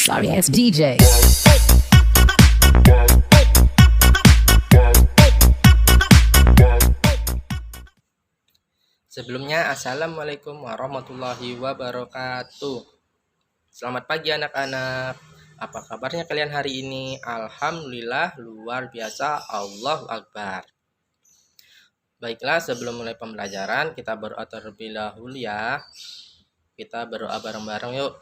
Sorry ass DJ. Sebelumnya, Assalamualaikum warahmatullahi wabarakatuh. Selamat pagi anak-anak. Apa kabarnya kalian hari ini? Alhamdulillah, luar biasa, Allahu Akbar. Baiklah, sebelum mulai pembelajaran, kita berdoa terlebih dahulu ya. Kita berdoa bareng-bareng yuk.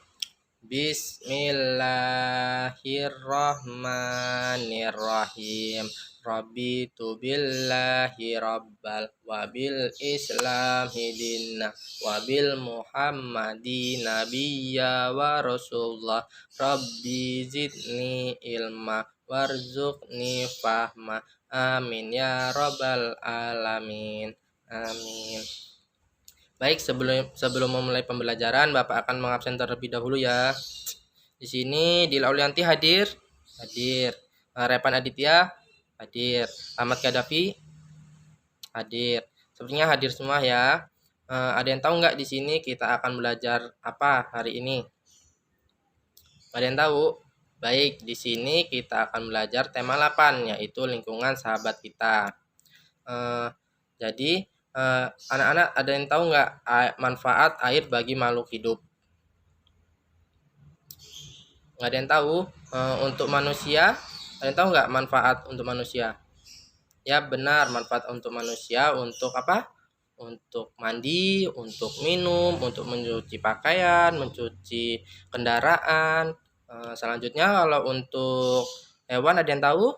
Bismillahirrahmanirrahim. Rabbi tu billahi rabbal wabil islami dinna wabil muhammadi nabiyya wa rasulullah. Rabbi zidni ilma warzuqni fahma. Amin ya rabbal alamin. Amin. Baik, sebelum memulai pembelajaran, Bapak akan mengabsen terlebih dahulu ya. Di sini Dila Aulianti hadir. Repan Aditya hadir. Ahmad Kadafi hadir. Sepertinya hadir semua ya. Ada yang tahu nggak di sini kita akan belajar apa hari ini? Ada yang tahu? Baik, di sini kita akan belajar tema 8 yaitu lingkungan sahabat kita. Jadi anak-anak ada yang tahu nggak manfaat air bagi makhluk hidup? Nggak ada yang tahu. Untuk manusia, ada yang tahu nggak manfaat untuk manusia? Ya benar, manfaat untuk manusia untuk apa? Untuk mandi, untuk minum, untuk mencuci pakaian, mencuci kendaraan. Selanjutnya kalau untuk hewan ada yang tahu?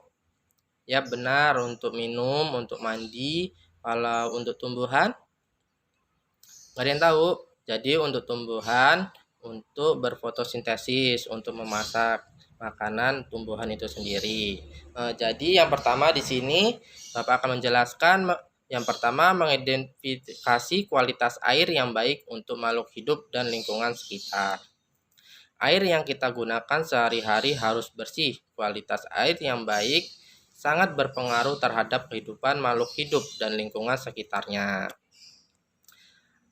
Ya benar, untuk minum, untuk mandi. Kalau untuk tumbuhan, nggak ada yang tahu. Jadi untuk tumbuhan, untuk berfotosintesis, untuk memasak makanan tumbuhan itu sendiri. Jadi yang pertama di sini Bapak akan menjelaskan. Yang pertama, mengidentifikasi kualitas air yang baik untuk makhluk hidup dan lingkungan sekitar. Air yang kita gunakan sehari-hari harus bersih. Kualitas air yang baik sangat berpengaruh terhadap kehidupan makhluk hidup dan lingkungan sekitarnya.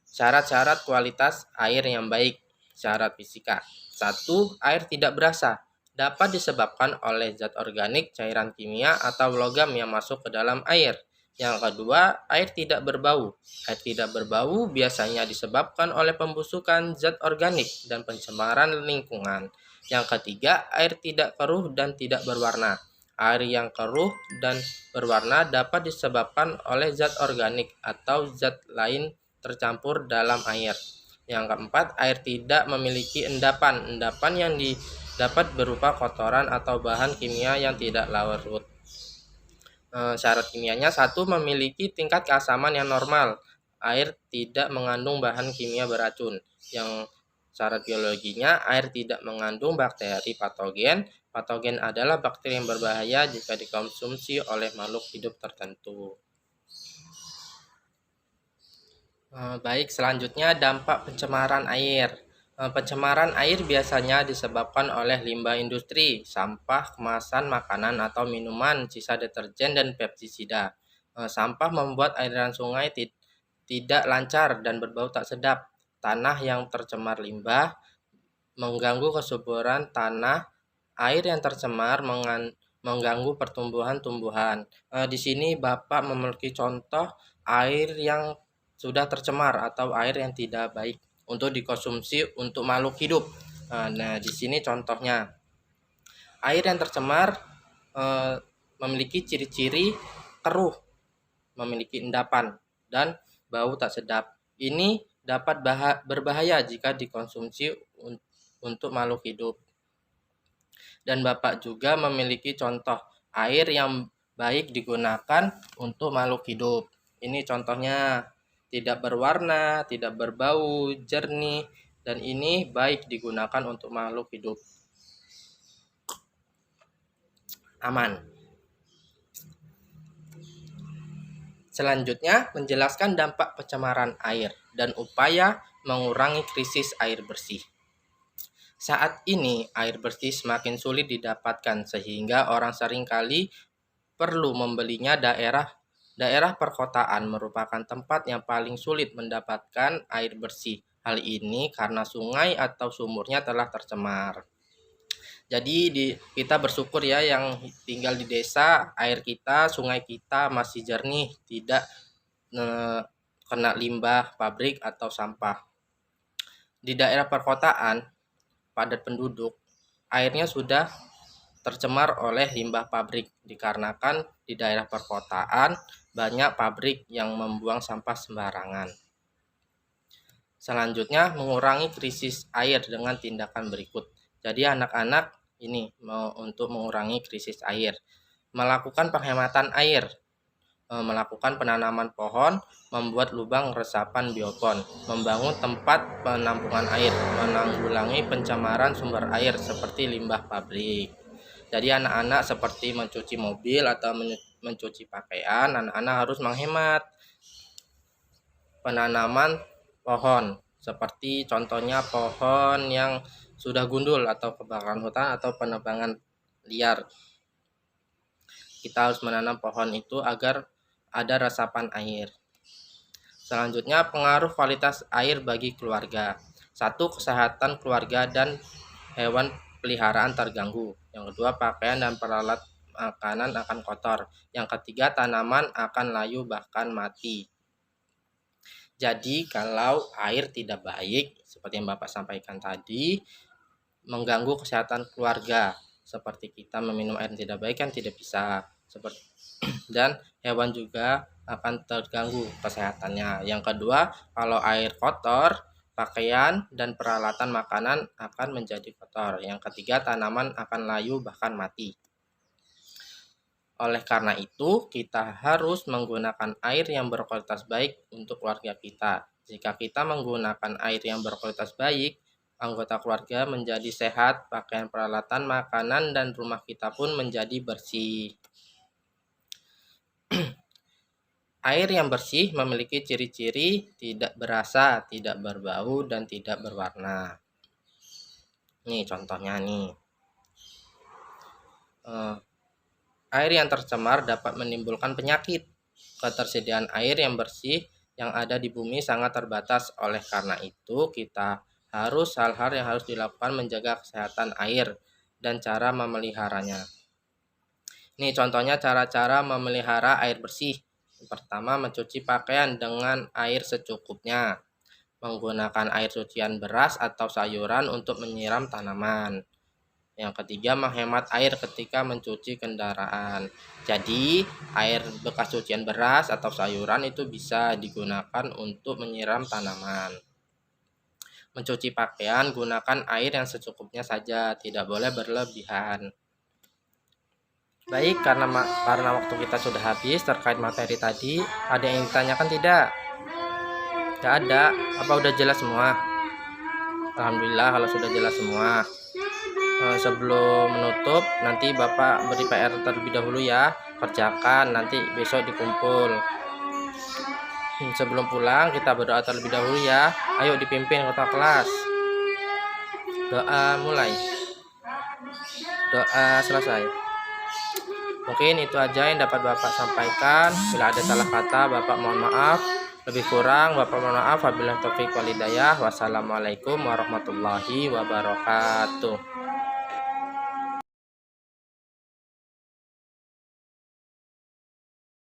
Syarat-syarat kualitas air yang baik. Syarat fisika. 1. Air tidak berasa. Dapat disebabkan oleh zat organik, cairan kimia, atau logam yang masuk ke dalam air. Yang kedua, air tidak berbau. Air tidak berbau biasanya disebabkan oleh pembusukan zat organik dan pencemaran lingkungan. Yang ketiga, air tidak keruh dan tidak berwarna. Air yang keruh dan berwarna dapat disebabkan oleh zat organik atau zat lain tercampur dalam air. Yang keempat, air tidak memiliki endapan. Endapan yang dapat berupa kotoran atau bahan kimia yang tidak larut. Syarat kimianya, 1. Memiliki tingkat keasaman yang normal. Air tidak mengandung bahan kimia beracun. Yang syarat biologinya, air tidak mengandung bakteri patogen. Patogen adalah bakteri yang berbahaya jika dikonsumsi oleh makhluk hidup tertentu. Baik, selanjutnya dampak pencemaran air. Pencemaran air biasanya disebabkan oleh limbah industri, sampah kemasan makanan atau minuman, sisa deterjen, dan pestisida. Sampah membuat aliran sungai tidak lancar dan berbau tak sedap. Tanah yang tercemar limbah mengganggu kesuburan tanah. Air yang tercemar mengganggu pertumbuhan tumbuhan. Di sini Bapak memiliki contoh air yang sudah tercemar atau air yang tidak baik untuk dikonsumsi untuk makhluk hidup. Nah, di sini contohnya. Air yang tercemar memiliki ciri-ciri keruh, memiliki endapan, dan bau tak sedap. Ini dapat berbahaya jika dikonsumsi untuk makhluk hidup. Dan Bapak juga memiliki contoh air yang baik digunakan untuk makhluk hidup. Ini contohnya. Tidak berwarna, tidak berbau, jernih, dan ini baik digunakan untuk makhluk hidup. Aman. Selanjutnya, menjelaskan dampak pencemaran air dan upaya mengurangi krisis air bersih. Saat ini, air bersih semakin sulit didapatkan sehingga orang seringkali perlu membelinya. Daerah perkotaan merupakan tempat yang paling sulit mendapatkan air bersih. Hal ini karena sungai atau sumurnya telah tercemar. Jadi kita bersyukur ya yang tinggal di desa, air kita, sungai kita masih jernih, tidak kena limbah pabrik atau sampah. Di daerah perkotaan padat penduduk, airnya sudah tercemar oleh limbah pabrik dikarenakan di daerah perkotaan banyak pabrik yang membuang sampah sembarangan. Selanjutnya, mengurangi krisis air dengan tindakan berikut. Jadi anak-anak ini mau untuk mengurangi krisis air, melakukan penghematan air, melakukan penanaman pohon, membuat lubang resapan biopon, membangun tempat penampungan air, menanggulangi pencemaran sumber air seperti limbah pabrik. Jadi anak-anak seperti mencuci mobil atau mencuci pakaian, anak-anak harus menghemat. Penanaman pohon, seperti contohnya pohon yang sudah gundul atau kebakaran hutan atau penebangan liar. Kita harus menanam pohon itu agar ada resapan air. Selanjutnya, pengaruh kualitas air bagi keluarga. 1. Kesehatan keluarga dan hewan peliharaan terganggu. Yang kedua, pakaian dan peralatan makanan akan kotor. Yang ketiga, tanaman akan layu bahkan mati. Jadi kalau air tidak baik, seperti yang Bapak sampaikan tadi, mengganggu kesehatan keluarga. Seperti kita meminum air yang tidak baik kan tidak bisa. Dan hewan juga akan terganggu kesehatannya. Yang kedua, kalau air kotor, pakaian dan peralatan makanan akan menjadi kotor. Yang ketiga, tanaman akan layu bahkan mati. Oleh karena itu, kita harus menggunakan air yang berkualitas baik untuk keluarga kita. Jika kita menggunakan air yang berkualitas baik, anggota keluarga menjadi sehat, pakaian, peralatan, makanan, dan rumah kita pun menjadi bersih. Air yang bersih memiliki ciri-ciri tidak berasa, tidak berbau, dan tidak berwarna. Nih contohnya nih. Air yang tercemar dapat menimbulkan penyakit. Ketersediaan air yang bersih yang ada di bumi sangat terbatas. Oleh karena itu, kita hal-hal yang harus dilakukan menjaga kesehatan air dan cara memeliharanya. Ini contohnya cara-cara memelihara air bersih. Pertama, mencuci pakaian dengan air secukupnya. Menggunakan air cucian beras atau sayuran untuk menyiram tanaman. Yang ketiga, menghemat air ketika mencuci kendaraan. Jadi, air bekas cucian beras atau sayuran itu bisa digunakan untuk menyiram tanaman. Mencuci pakaian, gunakan air yang secukupnya saja, tidak boleh berlebihan. Baik, karena waktu kita sudah habis terkait materi tadi, ada yang ditanyakan tidak? Tidak ada. Apa udah jelas semua? Alhamdulillah kalau sudah jelas semua. Sebelum menutup, nanti Bapak beri PR terlebih dahulu ya, kerjakan, nanti besok dikumpul. Sebelum pulang kita berdoa terlebih dahulu ya. Ayo dipimpin ketua kelas. Doa mulai. Doa selesai. Mungkin itu aja yang dapat Bapak sampaikan. Bila ada salah kata, Bapak mohon maaf. Lebih kurang, Bapak mohon maaf. Wabillahi taufiq wal hidayah. Wassalamualaikum warahmatullahi wabarakatuh.